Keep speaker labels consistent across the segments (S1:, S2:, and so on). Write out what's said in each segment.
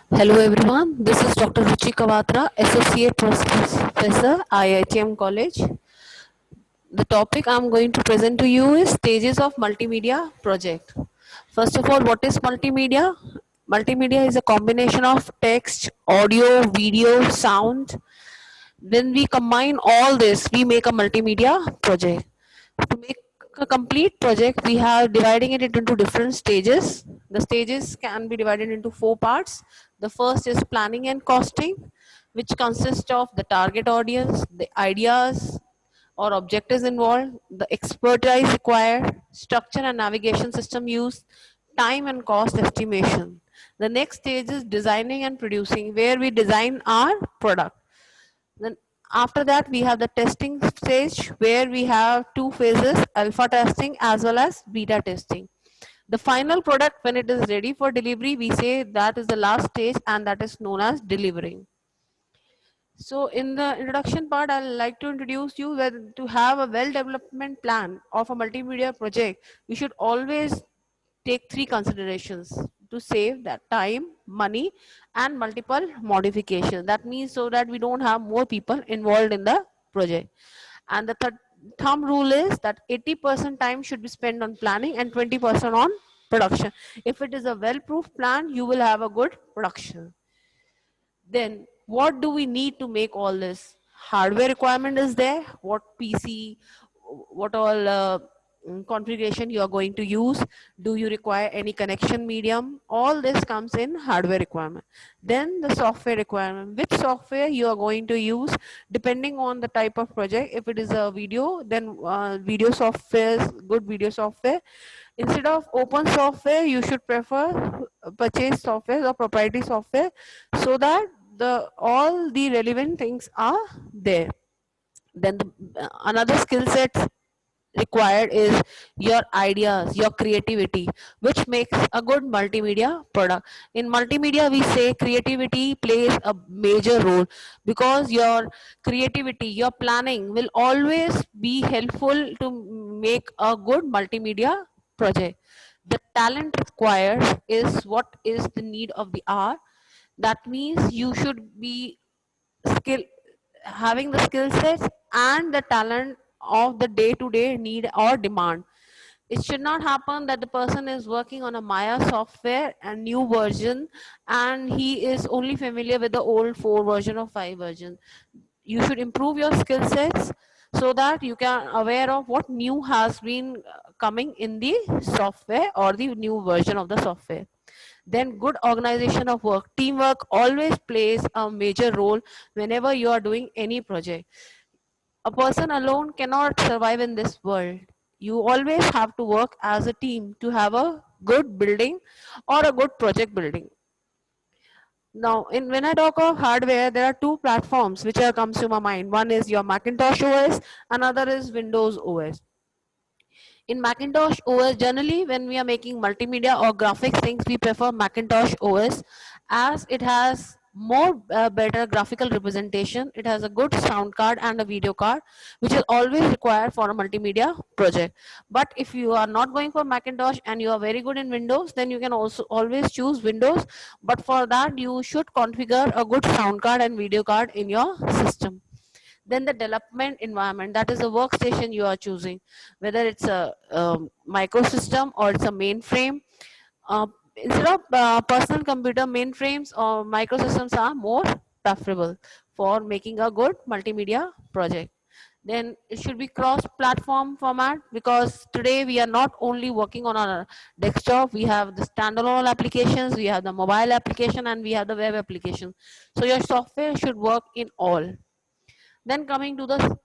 S1: Hello everyone, this is Dr. Ruchi Kawatra, Associate Professor, IITM College. The topic I'm going to present to you is stages of multimedia project. First of all, what is multimedia? Multimedia is a combination of text, audio, video, sound. When we combine all this, we make a multimedia project. To make a complete project, we have dividing it into different stages. The stages can be divided into four parts. The first is planning and costing, which consists of the target audience, the ideas or objectives involved, the expertise required, structure and navigation system use, time and cost estimation. The next stage is designing and producing, where we design our product. Then after that, we have the testing stage, where we have two phases, alpha testing as well as beta testing. The final product, when it is ready for delivery, we say that is the last stage, and that is known as delivering. So in the introduction part, I'd like to introduce you that to have a well development plan of a multimedia project, we should always take three considerations to save that time, money, and multiple modifications. That means so that we don't have more people involved in the project. And the thumb rule is that 80% time should be spent on planning and 20% on production. If it is a well-proof plan, you will have a good production. Then what do we need to make all this? Hardware requirement is there. What PC, what all configuration you are going to use? Do you require any connection medium? All this comes in hardware requirement. Then the software requirement. Which software you are going to use depending on the type of project. If it is a video, then video software, good video software. Instead of open software, you should prefer purchase software or proprietary software, so that the all the relevant things are there. Then another skill set required is your ideas, your creativity, which makes a good multimedia product. In multimedia, we say creativity plays a major role, because your creativity, your planning will always be helpful to make a good multimedia project. The talent required is what is the need of the hour. That means you should be skill having the skill sets and the talent of the day to day need or demand. It should not happen that the person is working on a Maya software and new version, and he is only familiar with the old 4 version or 5 version. You should improve your skill sets so that you can aware of what new has been coming in the software or the new version of the software. Then good organization of work, teamwork always plays a major role whenever you are doing any project. A person alone cannot survive in this world. You always have to work as a team to have a good building or a good project building. Now, when I talk of hardware, there are two platforms which are comes to my mind. One is your Macintosh OS, another is Windows OS. In Macintosh OS, generally when we are making multimedia or graphics things, we prefer Macintosh OS, as it has more better graphical representation. It has a good sound card and a video card, which is always required for a multimedia project. But if you are not going for Macintosh and you are very good in Windows, then you can also always choose Windows. But for that, you should configure a good sound card and video card in your system. Then the development environment, that is the workstation you are choosing, whether it's a microsystem or it's a mainframe. Instead of personal computer, mainframes or microsystems are more preferable for making a good multimedia project. Then it should be cross platform format, because today we are not only working on our desktop, we have the standalone applications, we have the mobile application, and we have the web application. So your software should work in all. Then coming to the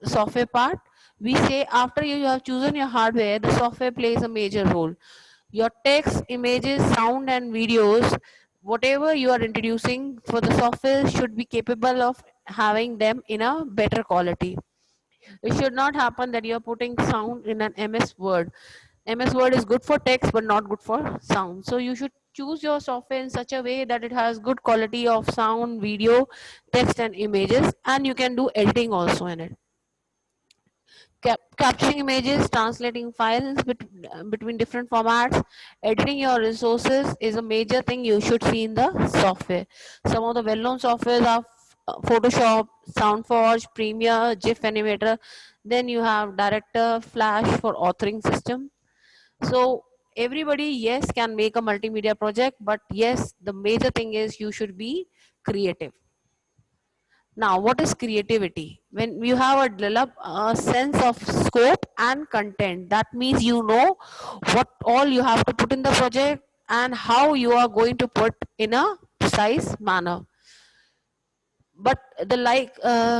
S1: software part, we say after you have chosen your hardware, the software plays a major role. Your text, images, sound and videos, whatever you are introducing for the software should be capable of having them in a better quality. It should not happen that you are putting sound in an MS Word. MS Word is good for text but not good for sound. So you should choose your software in such a way that it has good quality of sound, video, text and images, and you can do editing also in it. capturing images, translating files between different formats, editing your resources is a major thing you should see in the software. Some of the well-known softwares are Photoshop, SoundForge, Premiere, GIF Animator. Then you have Director, Flash for authoring system. So everybody, yes, can make a multimedia project, but yes, the major thing is you should be creative. Now, what is creativity? When you have a develop a sense of scope and content, that means you know what all you have to put in the project and how you are going to put in a precise manner. But the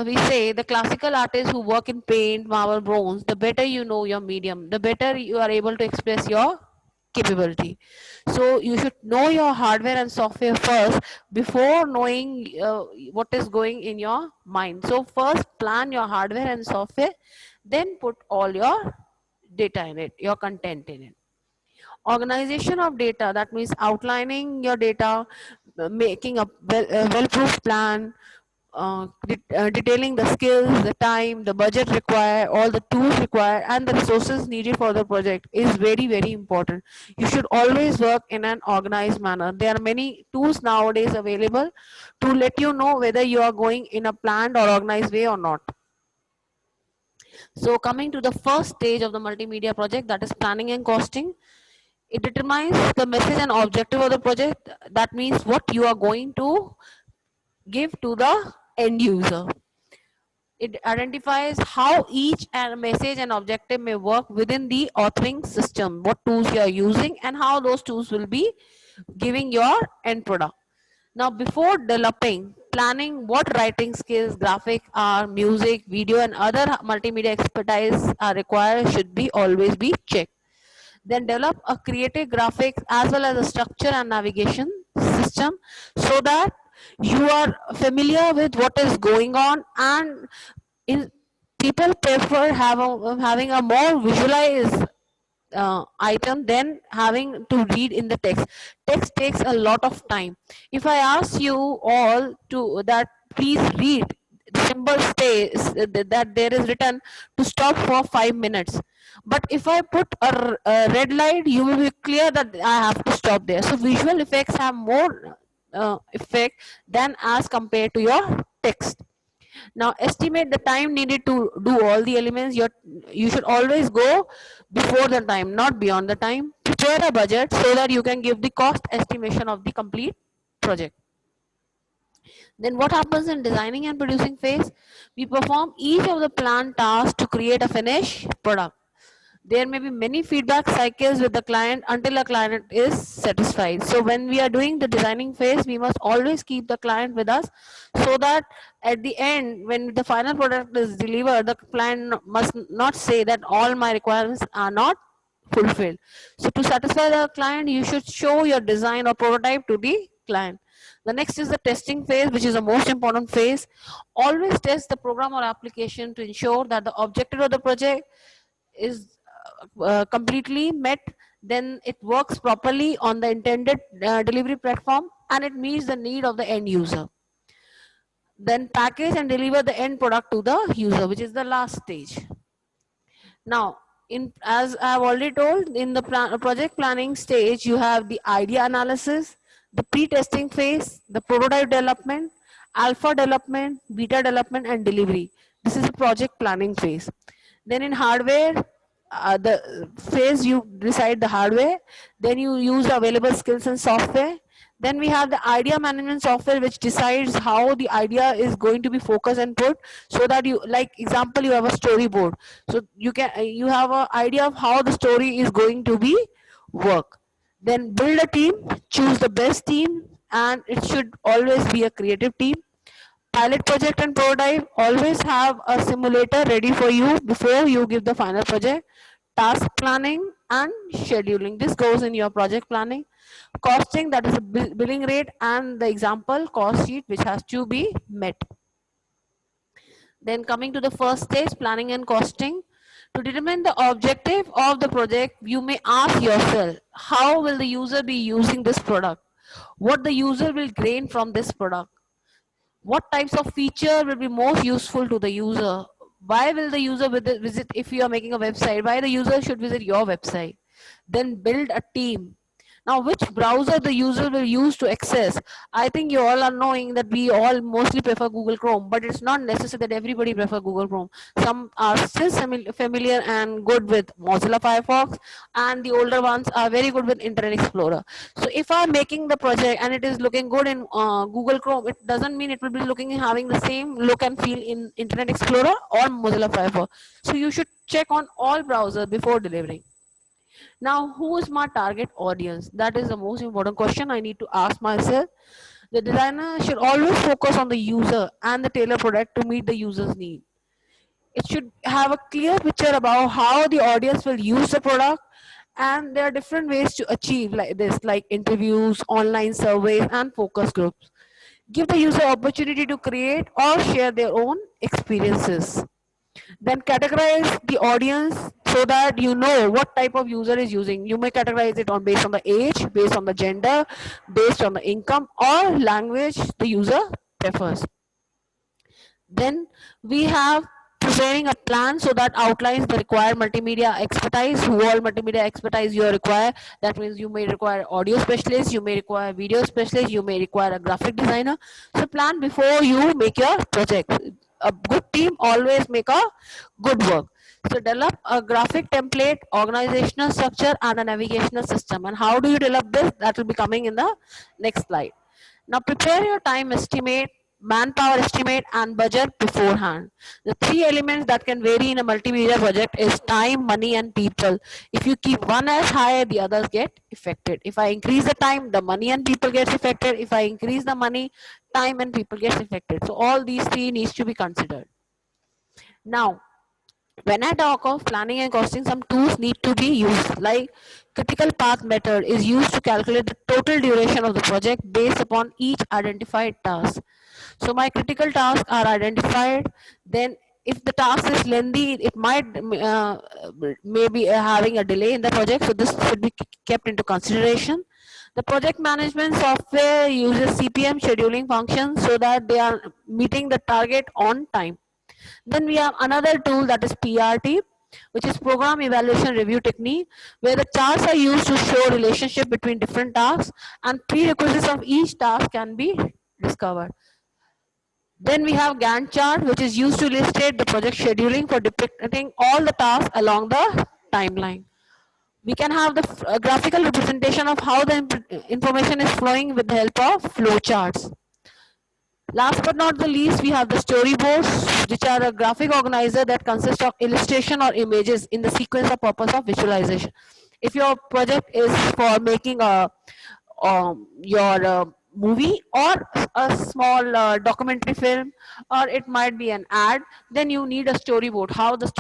S1: we say the classical artists who work in paint, marble, bronze, the better you know your medium, the better you are able to express your capability. So you should know your hardware and software first before knowing what is going in your mind. So first plan your hardware and software, then put all your data in it, your content in it. Organization of data, that means outlining your data, making a well-proof plan, detailing the skills, the time, the budget required, all the tools required, and the resources needed for the project is very, very important. You should always work in an organized manner. There are many tools nowadays available to let you know whether you are going in a planned or organized way or not. So coming to the first stage of the multimedia project, that is planning and costing. It determines the message and objective of the project. That means what you are going to give to the end user. It identifies how each message and objective may work within the authoring system, what tools you are using and how those tools will be giving your end product. Now, before developing, planning what writing skills, graphic art, music, video and other multimedia expertise are required should be always be checked. Then develop a creative graphics as well as a structure and navigation system so that you are familiar with what is going on, and in people prefer having a more visualized item than having to read in the text. Text takes a lot of time. If I ask you all to that please read, the symbol stays that there is written to stop for 5 minutes. But if I put a red light, you will be clear that I have to stop there. So visual effects have more effect than as compared to your text. Now estimate the time needed to do all the elements. You should always go before the time, not beyond the time. Prepare a budget so that you can give the cost estimation of the complete project. Then what happens in designing and producing phase? We perform each of the planned tasks to create a finished product. There may be many feedback cycles with the client until a client is satisfied. So when we are doing the designing phase, we must always keep the client with us so that at the end, when the final product is delivered, the client must not say that all my requirements are not fulfilled. So to satisfy the client, you should show your design or prototype to the client. The next is the testing phase, which is the most important phase. Always test the program or application to ensure that the objective of the project is completely met, then it works properly on the intended delivery platform and it meets the need of the end user. Then package and deliver the end product to the user, which is the last stage. Now, as I have already told, in the project planning stage, you have the idea analysis, the pre-testing phase, the prototype development, alpha development, beta development, and delivery. This is the project planning phase. Then in hardware, the phase you decide the hardware, then you use the available skills and software. Then we have the idea management software, which decides how the idea is going to be focused and put, so that you, like example, you have a storyboard, so you have an idea of how the story is going to be work. Then build a team, choose the best team, and it should always be a creative team. Pilot project and prototype, always have a simulator ready for you before you give the final project. Task planning and scheduling, this goes in your project planning. Costing, that is a billing rate and the example cost sheet which has to be met. Then coming to the first stage, planning and costing. To determine the objective of the project, you may ask yourself, how will the user be using this product? What the user will gain from this product? What types of feature will be most useful to the user? Why will the user visit if you are making a website? Why the user should visit your website? Then build a team. Now, which browser the user will use to access? I think you all are knowing that we all mostly prefer Google Chrome, but it's not necessary that everybody prefer Google Chrome. Some are still familiar and good with Mozilla Firefox, and the older ones are very good with Internet Explorer. So if I'm making the project and it is looking good in Google Chrome, it doesn't mean it will be looking having the same look and feel in Internet Explorer or Mozilla Firefox. So you should check on all browsers before delivering. Now, who is my target audience? That is the most important question I need to ask myself. The designer should always focus on the user and the tailor product to meet the user's need. It should have a clear picture about how the audience will use the product, and there are different ways to achieve like this, like interviews, online surveys, and focus groups. Give the user opportunity to create or share their own experiences. Then categorize the audience so that you know what type of user is using. You may categorize it on based on the age, based on the gender, based on the income or language the user prefers. Then we have preparing a plan so that outlines the required multimedia expertise, who all multimedia expertise you require. That means you may require audio specialist, you may require video specialist, you may require a graphic designer. So plan before you make your project. A good team always make a good work. So develop a graphic template, organizational structure, and a navigational system. And how do you develop this? That will be coming in the next slide. Now prepare your time estimate, manpower estimate, and budget beforehand. The three elements that can vary in a multimedia project is time, money, and people. If you keep one as high, the others get affected. If I increase the time, the money and people gets affected. If I increase the money, time and people gets affected. So all these three needs to be considered. Now, when I talk of planning and costing, some tools need to be used, like critical path method is used to calculate the total duration of the project based upon each identified task. So my critical tasks are identified. Then if the task is lengthy, it might maybe having a delay in the project. So this should be kept into consideration. The project management software uses CPM scheduling functions so that they are meeting the target on time. Then we have another tool, that is PRT, which is program evaluation review technique, where the charts are used to show relationship between different tasks and prerequisites of each task can be discovered. Then we have Gantt chart, which is used to illustrate the project scheduling for depicting all the tasks along the timeline. We can have the graphical representation of how the information is flowing with the help of flowcharts. Last but not the least, we have the storyboards, which are a graphic organizer that consists of illustration or images in the sequence or purpose of visualization. If your project is for making a your movie or a small documentary film, or it might be an ad, then you need a storyboard, how the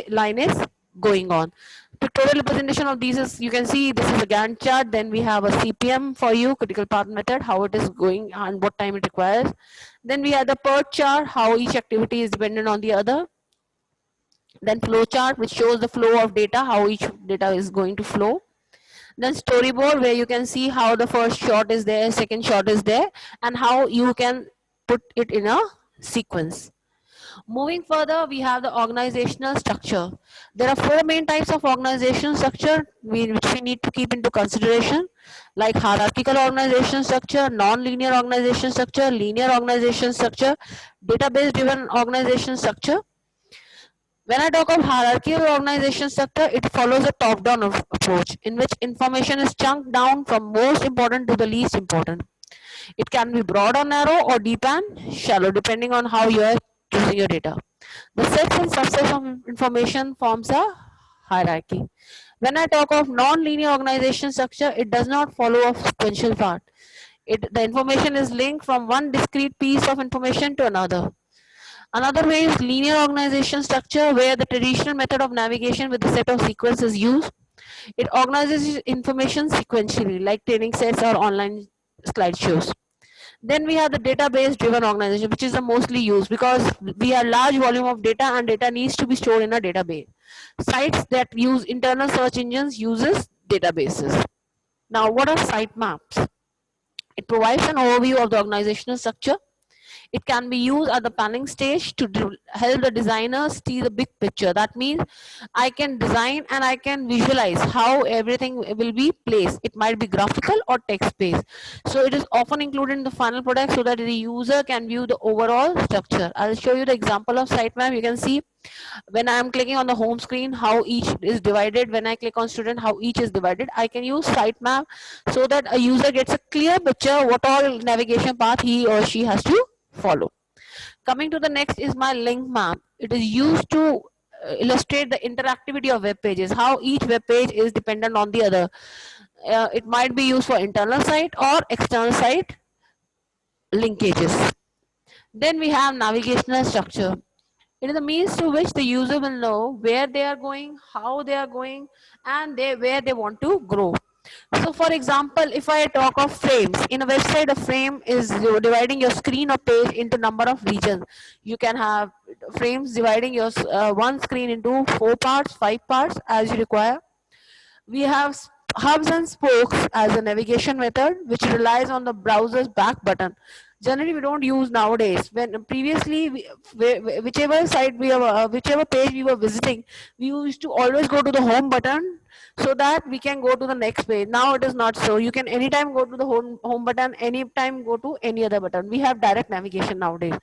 S1: line is going on. Pictorial representation of these is, you can see this is a Gantt chart. Then we have a CPM for you, critical path method, how it is going and what time it requires. Then we have the PERT chart, how each activity is dependent on the other. Then flow chart, which shows the flow of data, how each data is going to flow. Then storyboard, where you can see how the first shot is there, second shot is there, and how you can put it in a sequence. Moving further, we have the organizational structure. There are four main types of organizational structure which we need to keep into consideration, like hierarchical organization structure, non-linear organization structure, linear organization structure, database-driven organization structure. When I talk of hierarchical organization structure, it follows a top-down approach in which information is chunked down from most important to the least important. It can be broad or narrow or deep and shallow depending on how you are choosing your data. The sets and subsets of information forms a hierarchy. When I talk of non-linear organization structure, it does not follow a sequential path. The information is linked from one discrete piece of information to another. Another way is linear organization structure, where the traditional method of navigation with a set of sequences is used. It organizes information sequentially, like training sets or online slideshows. Then we have the database driven organization, which is the mostly used because we have large volume of data and data needs to be stored in a database. Sites that use internal search engines uses databases. Now, what are sitemaps? It provides an overview of the organizational structure. It can be used at the planning stage to help the designers see the big picture. That means I can design and I can visualize how everything will be placed. It might be graphical or text based. So it is often included in the final product so that the user can view the overall structure. I'll show you the example of sitemap. You can see when I'm clicking on the home screen how each is divided. When I click on student, how each is divided. I can use sitemap so that a user gets a clear picture what all navigation path he or she has to follow. Coming to the next is my link map. It is used to illustrate the interactivity of web pages, how each web page is dependent on the other. It might be used for internal site or external site linkages. Then we have navigational structure. It is a means to which the user will know where they are going, how they are going, and where they want to grow. So for example, if I talk of frames, in a website, a frame is dividing your screen or page into number of regions. You can have frames dividing your one screen into 4 parts, 5 parts as you require. We have hubs and spokes as a navigation method which relies on the browser's back button. Generally, we don't use nowadays. When previously, whichever site we were, whichever page we were visiting, we used to always go to the home button so that we can go to the next page. Now it is not so. You can anytime go to the home button, anytime go to any other button. We have direct navigation nowadays.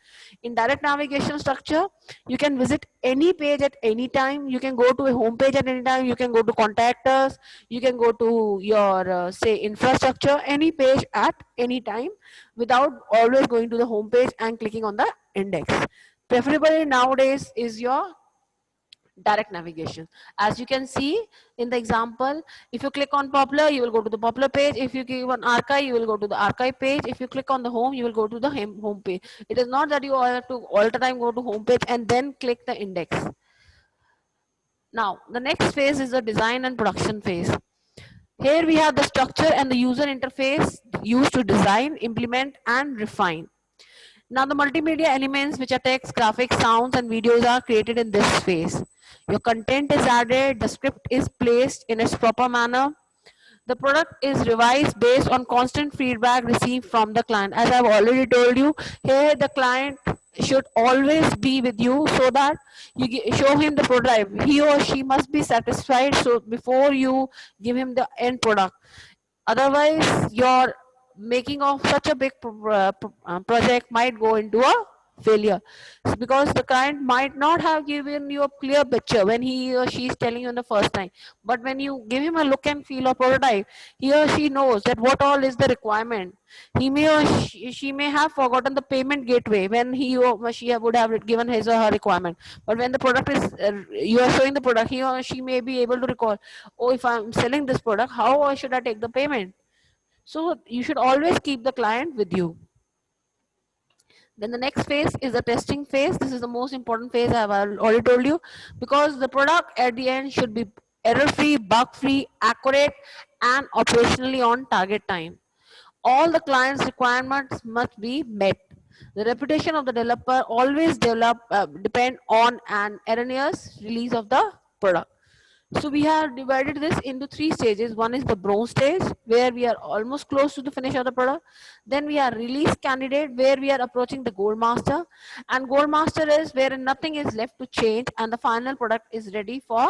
S1: In direct navigation structure, you can visit any page at any time. You can go to a home page at any time. You can go to contact us. You can go to your say infrastructure, any page at any time without always going to the home page and clicking on the index. Preferably nowadays is your direct navigation. As you can see in the example, if you click on popular, you will go to the popular page. If you click on archive, you will go to the archive page. If you click on the home, you will go to the home page. It is not that you all have to all the time go to home page and then click the index. Now the next phase is the design and production phase. Here we have the structure and the user interface used to design, implement and refine. Now the multimedia elements which are text, graphics, sounds and videos are created in this phase. Your content is added, the script is placed in its proper manner. The product is revised based on constant feedback received from the client. As I've already told you, here the client should always be with you so that you show him the prototype. He or she must be satisfied so before you give him the end product. Otherwise, your making of such a big project might go into a failure because the client might not have given you a clear picture when he or she is telling you in the first time. But when you give him a look and feel of prototype, he or she knows that what all is the requirement. He may or she may have forgotten the payment gateway when he or she would have given his or her requirement. But when the product is, you are showing the product, he or she may be able to recall, oh, if I'm selling this product, how should I take the payment? So you should always keep the client with you. Then the next phase is the testing phase. This is the most important phase I have already told you because the product at the end should be error free, bug free, accurate and operationally on target time. All the client's requirements must be met. The reputation of the developer always depend on an erroneous release of the product. So we have divided this into 3 stages. One is the bronze stage where we are almost close to the finish of the product. Then we are release candidate where we are approaching the gold master, and gold master is where nothing is left to change and the final product is ready for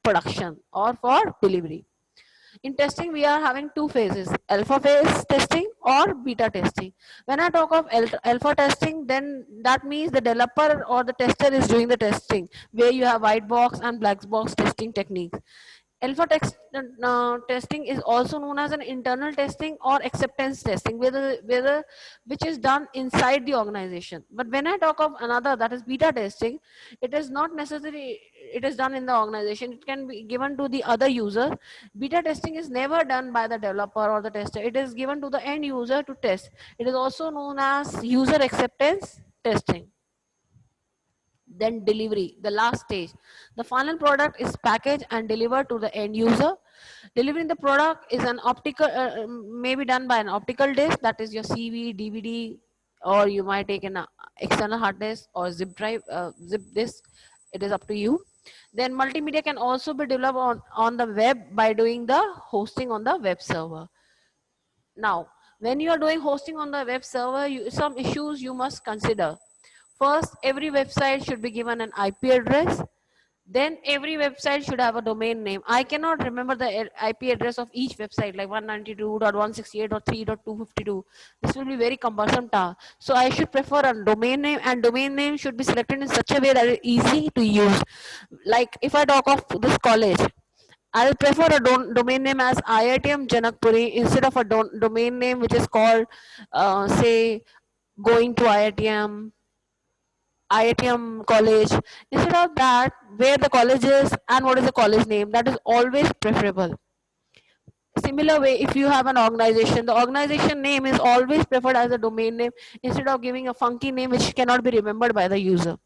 S1: production or for delivery. In testing, we are having 2 phases, alpha phase testing or beta testing. When I talk of alpha testing, then that means the developer or the tester is doing the testing, where you have white box and black box testing techniques. Alpha testing is also known as an internal testing or acceptance testing, which is done inside the organization. But when I talk of another, that is beta testing, it is not necessary it is done in the organization. It can be given to the other user. Beta testing is never done by the developer or the tester. It is given to the end user to test. It is also known as user acceptance testing. Then delivery, the last stage. The final product is packaged and delivered to the end user. Delivering the product is an optical, may be done by an optical disc, that is your CV, DVD, or you might take an external hard disk or zip drive, zip disk. It is up to you. Then multimedia can also be developed on the web by doing the hosting on the web server. Now, When you are doing hosting on the web server, some issues you must consider. First, every website should be given an IP address. Then every website should have a domain name. I cannot remember the IP address of each website, like 192.168.3.252. This will be very cumbersome task. So I should prefer a domain name, and domain name should be selected in such a way that it's easy to use. Like if I talk of this college, I'll prefer a domain name as IITM Janakpuri instead of a domain name which is called, say, going to IITM college. Instead of that, where the college is and what is the college name, that is always preferable. Similar way, if you have an organization, the organization name is always preferred as a domain name instead of giving a funky name which cannot be remembered by the user.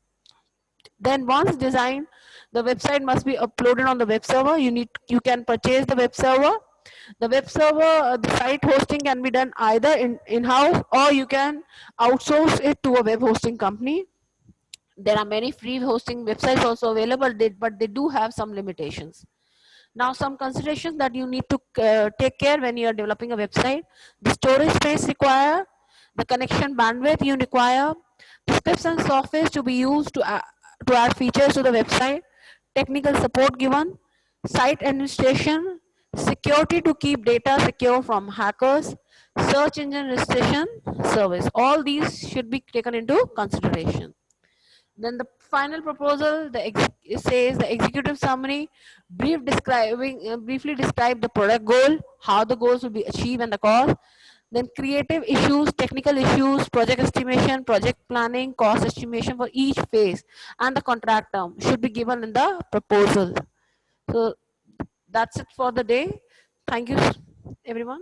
S1: Then once designed, the website must be uploaded on the web server. You can purchase the web server. The web server, the site hosting can be done either in-house, or you can outsource it to a web hosting company. There are many free hosting websites also available, but they do have some limitations. Now, some considerations that you need to take care when you are developing a website: the storage space required, the connection bandwidth you require, the steps and software to be used to add features to the website, technical support given, site administration, security to keep data secure from hackers, search engine registration service. All these should be taken into consideration. Then the final proposal, it says the executive summary, briefly describe the product goal, how the goals will be achieved and the cost. Then creative issues, technical issues, project estimation, project planning, cost estimation for each phase, and the contract term should be given in the proposal. So that's it for the day. Thank you, everyone.